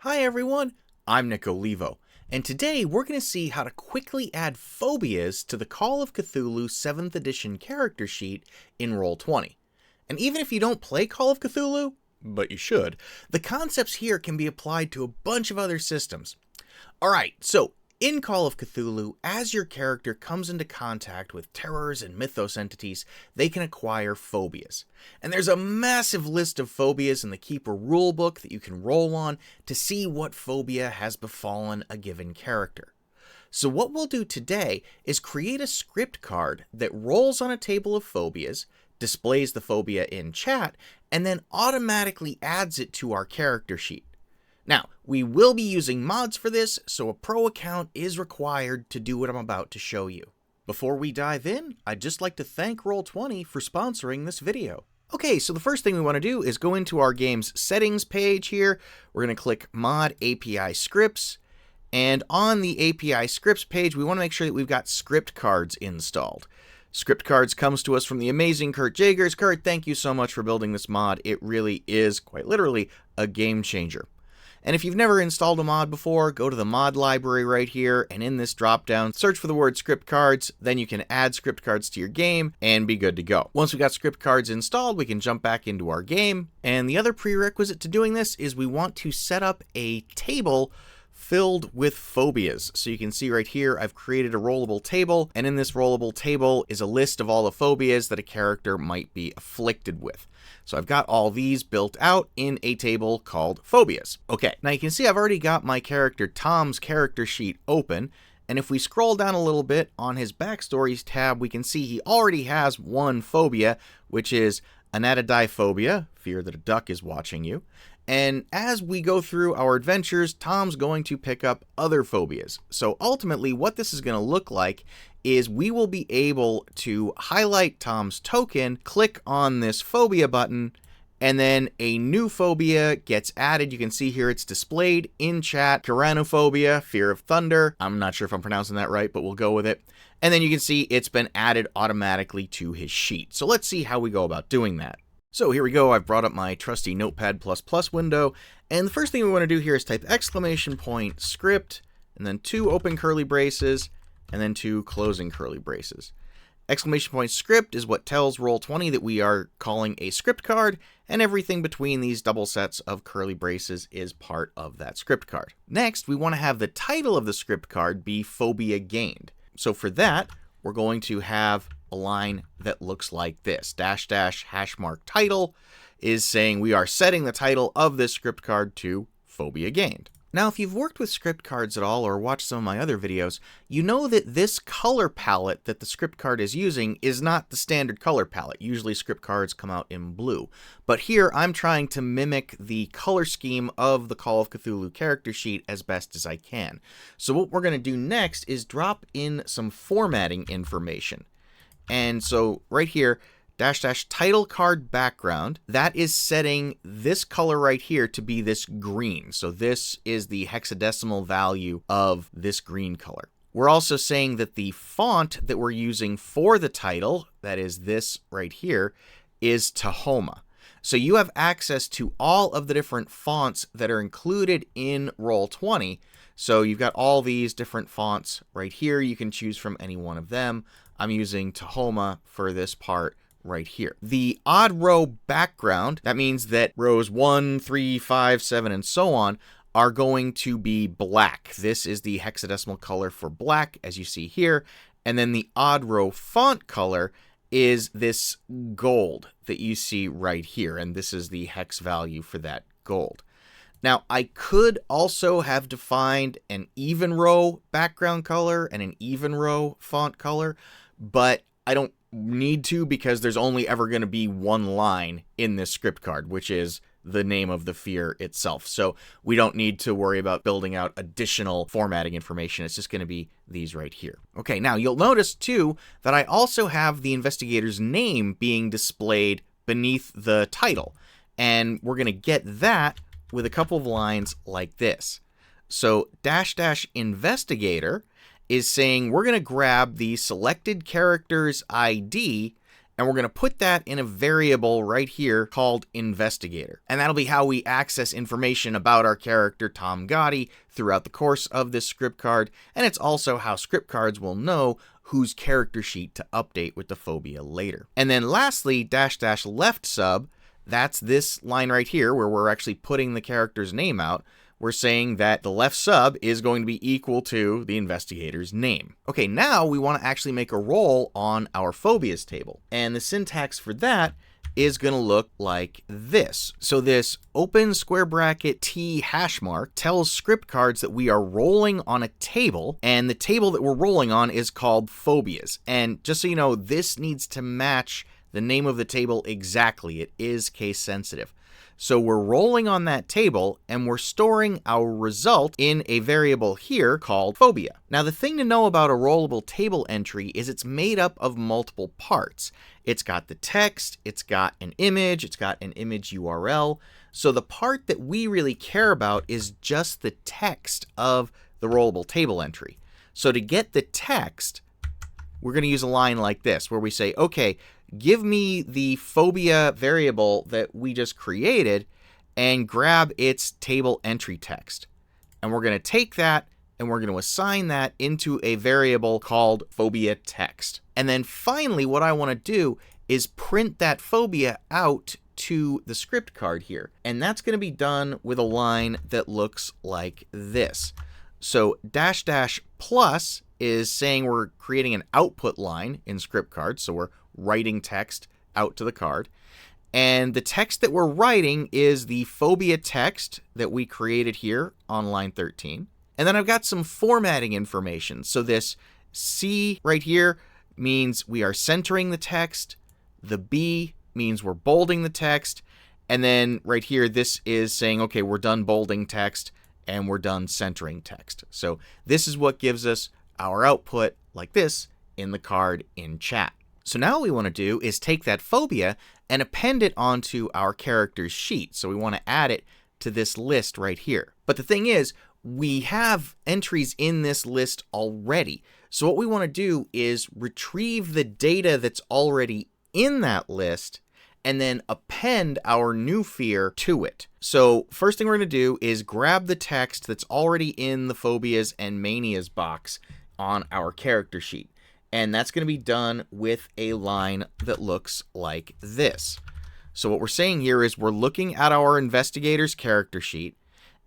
Hi everyone, I'm Nick Olivo, and today we're going to see how to quickly add phobias to the Call of Cthulhu 7th edition character sheet in Roll20. And even if you don't play Call of Cthulhu, but you should, the concepts here can be applied to a bunch of other systems. Alright, so in Call of Cthulhu, as your character comes into contact with terrors and mythos entities, they can acquire phobias. And there's a massive list of phobias in the Keeper rulebook that you can roll on to see what phobia has befallen a given character. So what we'll do today is create a script card that rolls on a table of phobias, displays the phobia in chat, and then automatically adds it to our character sheet. Now, we will be using mods for this, so a pro account is required to do what I'm about to show you. Before we dive in, I'd just like to thank Roll20 for sponsoring this video. Okay, so the first thing we want to do is go into our game's settings page here. We're going to click Mod API Scripts, and on the API Scripts page, we want to make sure that we've got ScriptCards installed. ScriptCards comes to us from the amazing Kurt Jagers. Kurt, thank you so much for building this mod. It really is, quite literally, a game changer. And if you've never installed a mod before, go to the mod library right here, and in this dropdown, search for the word script cards, then you can add script cards to your game and be good to go. Once we got script cards installed, we can jump back into our game. And the other prerequisite to doing this is we want to set up a table filled with phobias. So you can see right here, I've created a rollable table, and in this rollable table is a list of all the phobias that a character might be afflicted with. So I've got all these built out in a table called Phobias. Okay, now you can see I've already got my character Tom's character sheet open, and if we scroll down a little bit on his backstories tab, we can see he already has one phobia, which is anatidaephobia, fear that a duck is watching you. And as we go through our adventures, Tom's going to pick up other phobias. So ultimately, what this is going to look like is we will be able to highlight Tom's token, click on this phobia button, and then a new phobia gets added. You can see here it's displayed in chat. Tyrannophobia, fear of thunder. I'm not sure if I'm pronouncing that right, but we'll go with it. And then you can see it's been added automatically to his sheet. So let's see how we go about doing that. So here we go, I've brought up my trusty Notepad++ window, and the first thing we want to do here is type !script, and then 2 open curly braces, and then 2 closing curly braces. !script is what tells Roll20 that we are calling a script card, and everything between these double sets of curly braces is part of that script card. Next, we want to have the title of the script card be Phobia Gained. So for that, we're going to have a line that looks like this. -- title is saying we are setting the title of this script card to Phobia Gained. Now, if you've worked with script cards at all or watched some of my other videos, you know that this color palette that the script card is using is not the standard color palette. Usually script cards come out in blue. But here I'm trying to mimic the color scheme of the Call of Cthulhu character sheet as best as I can. So what we're going to do next is drop in some formatting information. And so right here, -- title card background, that is setting this color right here to be this green. So this is the hexadecimal value of this green color. We're also saying that the font that we're using for the title, that is this right here, is Tahoma. So you have access to all of the different fonts that are included in Roll20. So you've got all these different fonts right here. You can choose from any one of them. I'm using Tahoma for this part right here. The odd row background, that means that rows 1, 3, 5, 7, and so on are going to be black. This is the hexadecimal color for black, as you see here. And then the odd row font color is this gold that you see right here. And this is the hex value for that gold. Now, I could also have defined an even row background color and an even row font color, but I don't need to because there's only ever going to be one line in this script card, which is the name of the fear itself. So we don't need to worry about building out additional formatting information. It's just going to be these right here. Okay, now you'll notice too that I also have the investigator's name being displayed beneath the title. And we're going to get that with a couple of lines like this. So -- investigator is saying we're going to grab the selected character's ID And we're going to put that in a variable right here called investigator. And that'll be how we access information about our character Tom Gotti throughout the course of this script card. And it's also how script cards will know whose character sheet to update with the phobia later. And then lastly, -- left sub, that's this line right here where we're actually putting the character's name out. We're saying that the left sub is going to be equal to the investigator's name. Okay, now we want to actually make a roll on our phobias table. And the syntax for that is going to look like this. So this open square bracket T hash mark tells script cards that we are rolling on a table, and the table that we're rolling on is called Phobias. And just so you know, this needs to match the name of the table exactly. It is case sensitive. So we're rolling on that table and we're storing our result in a variable here called phobia. Now the thing to know about a rollable table entry is it's made up of multiple parts. It's got the text, it's got an image URL. So the part that we really care about is just the text of the rollable table entry. So to get the text, we're going to use a line like this where we say, okay, give me the phobia variable that we just created and grab its table entry text. And we're going to take that and we're going to assign that into a variable called phobia text. And then finally, what I want to do is print that phobia out to the script card here. And that's going to be done with a line that looks like this. So -- plus is saying we're creating an output line in ScriptCard, so we're writing text out to the card. And the text that we're writing is the phobia text that we created here on line 13. And then I've got some formatting information. So this C right here means we are centering the text. The B means we're bolding the text. And then right here, this is saying, okay, we're done bolding text and we're done centering text. So this is what gives us our output like this in the card in chat. So now what we want to do is take that phobia and append it onto our character's sheet. So we want to add it to this list right here. But the thing is, we have entries in this list already. So what we want to do is retrieve the data that's already in that list and then append our new fear to it. So first thing we're going to do is grab the text that's already in the phobias and manias box on our character sheet. And that's going to be done with a line that looks like this. So what we're saying here is we're looking at our investigator's character sheet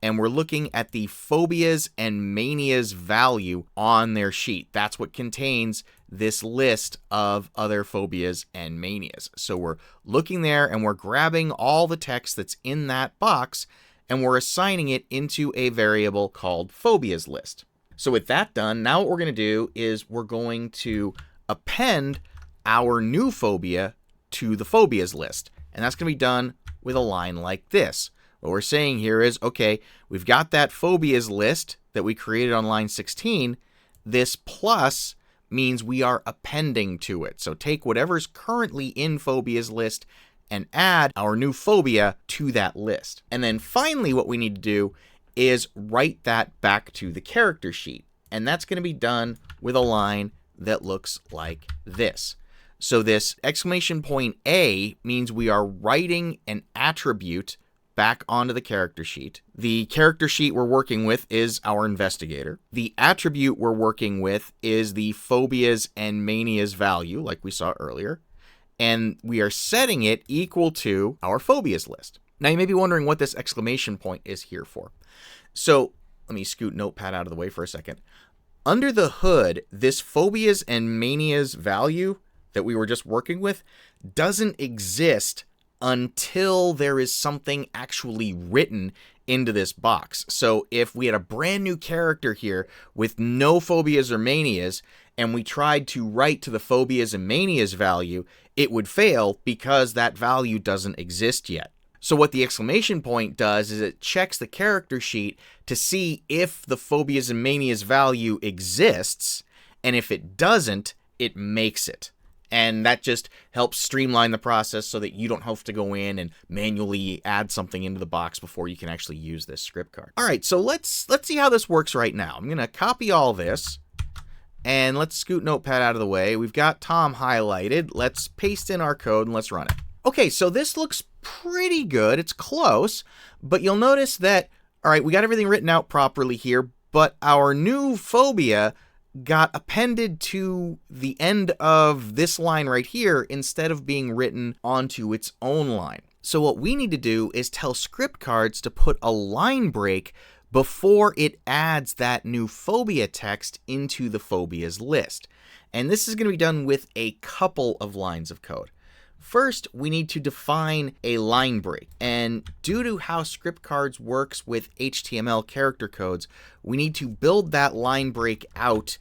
and we're looking at the phobias and manias value on their sheet. That's what contains this list of other phobias and manias. So we're looking there and we're grabbing all the text that's in that box and we're assigning it into a variable called phobias list. So with that done, now what we're going to do is we're going to append our new phobia to the phobias list. And that's going to be done with a line like this. What we're saying here is, okay, we've got that phobias list that we created on line 16. This plus means we are appending to it. So take whatever's currently in phobias list and add our new phobia to that list. And then finally, what we need to do is write that back to the character sheet. And that's going to be done with a line that looks like this. So this exclamation point A means we are writing an attribute back onto the character sheet. The character sheet we're working with is our investigator. The attribute we're working with is the phobias and manias value, like we saw earlier. And we are setting it equal to our phobias list. Now you may be wondering what this exclamation point is here for. So let me scoot Notepad out of the way for a second. Under the hood, this phobias and manias value that we were just working with doesn't exist until there is something actually written into this box. So if we had a brand new character here with no phobias or manias, and we tried to write to the phobias and manias value, it would fail because that value doesn't exist yet. So what the exclamation point does is it checks the character sheet to see if the phobias and manias value exists, and if it doesn't, it makes it. And that just helps streamline the process so that you don't have to go in and manually add something into the box before you can actually use this script card. All right, so let's see how this works right now. I'm going to copy all this, And let's scoot Notepad out of the way. We've got Tom highlighted. Let's paste in our code and let's run it. Okay, so this looks pretty good. It's close, but you'll notice that, all right, we got everything written out properly here, but our new phobia got appended to the end of this line right here instead of being written onto its own line. So what we need to do is tell ScriptCards to put a line break before it adds that new phobia text into the phobias list. And this is going to be done with a couple of lines of code. First, we need to define a line break. And due to how ScriptCards works with HTML character codes, we need to build that line break out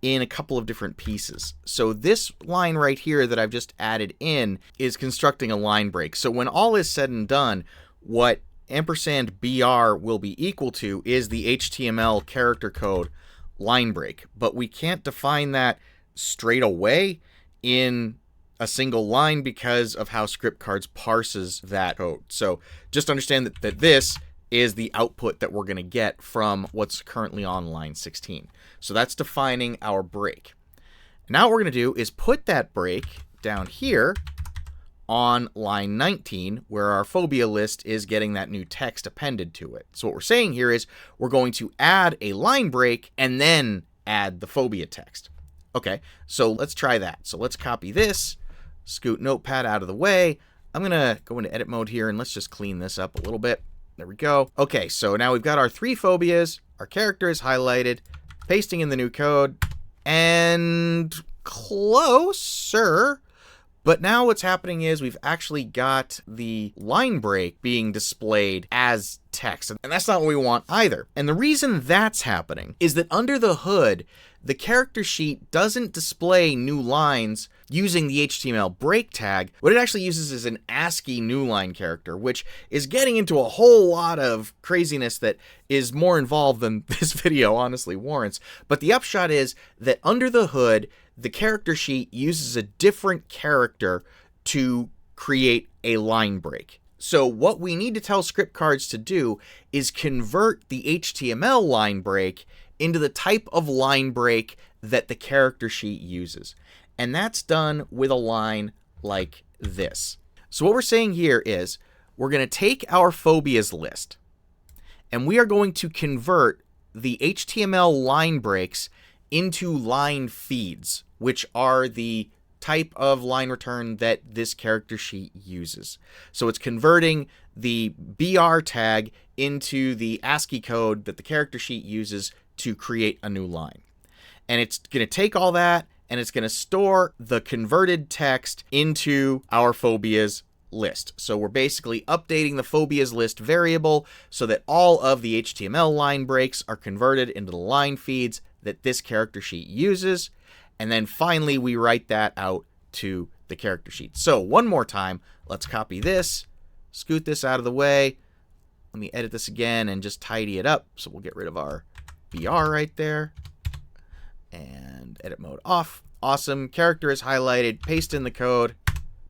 in a couple of different pieces. So this line right here that I've just added in is constructing a line break. So when all is said and done, what $BR will be equal to is the HTML character code line break. But we can't define that straight away in a single line because of how ScriptCards parses that code. So just understand that this is the output that we're going to get from what's currently on line 16. So that's defining our break. Now what we're going to do is put that break down here on line 19, where our phobia list is getting that new text appended to it. So what we're saying here is we're going to add a line break and then add the phobia text. Okay, so let's try that. So let's copy this, scoot Notepad out of the way. I'm going to go into edit mode here and let's just clean this up a little bit. There we go. Okay, so now we've got our 3 phobias. Our character is highlighted, pasting in the new code, and closer. But now what's happening is we've actually got the line break being displayed as text, and that's not what we want either. And the reason that's happening is that under the hood, the character sheet doesn't display new lines using the HTML break tag. What it actually uses is an ASCII new line character, which is getting into a whole lot of craziness that is more involved than this video honestly warrants. But the upshot is that under the hood, the character sheet uses a different character to create a line break. So what we need to tell ScriptCards to do is convert the HTML line break into the type of line break that the character sheet uses. And that's done with a line like this. So what we're saying here is we're going to take our phobias list and we are going to convert the HTML line breaks into line feeds, which are the type of line return that this character sheet uses. So it's converting the BR tag into the ASCII code that the character sheet uses to create a new line. And it's going to take all that and it's going to store the converted text into our phobias list. So we're basically updating the phobias list variable so that all of the HTML line breaks are converted into the line feeds that this character sheet uses. And then finally, we write that out to the character sheet. So one more time, let's copy this, scoot this out of the way. Let me edit this again and just tidy it up. So we'll get rid of our BR right there. And edit mode off. Awesome. Character is highlighted. Paste in the code.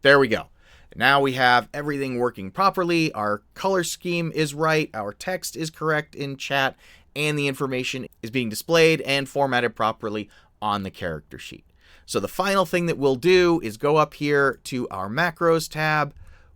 There we go. Now we have everything working properly. Our color scheme is right. Our text is correct in chat. And the information is being displayed and formatted properly on the character sheet. So the final thing that we'll do is go up here to our macros tab.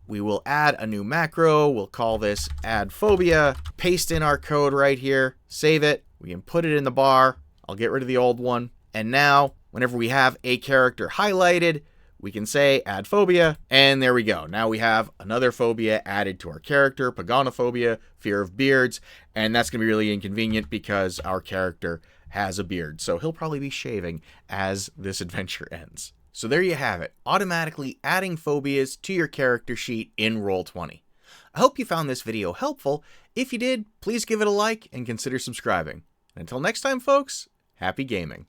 We will add a new macro. We'll call this add phobia. Paste in our code right here. Save it. We can put it in the bar. I'll get rid of the old one. And now, whenever we have a character highlighted, we can say add phobia, and there we go. Now we have another phobia added to our character, pagonophobia, fear of beards, and that's going to be really inconvenient because our character has a beard, so he'll probably be shaving as this adventure ends. So there you have it, automatically adding phobias to your character sheet in Roll20. I hope you found this video helpful. If you did, please give it a like and consider subscribing. And until next time, folks, happy gaming.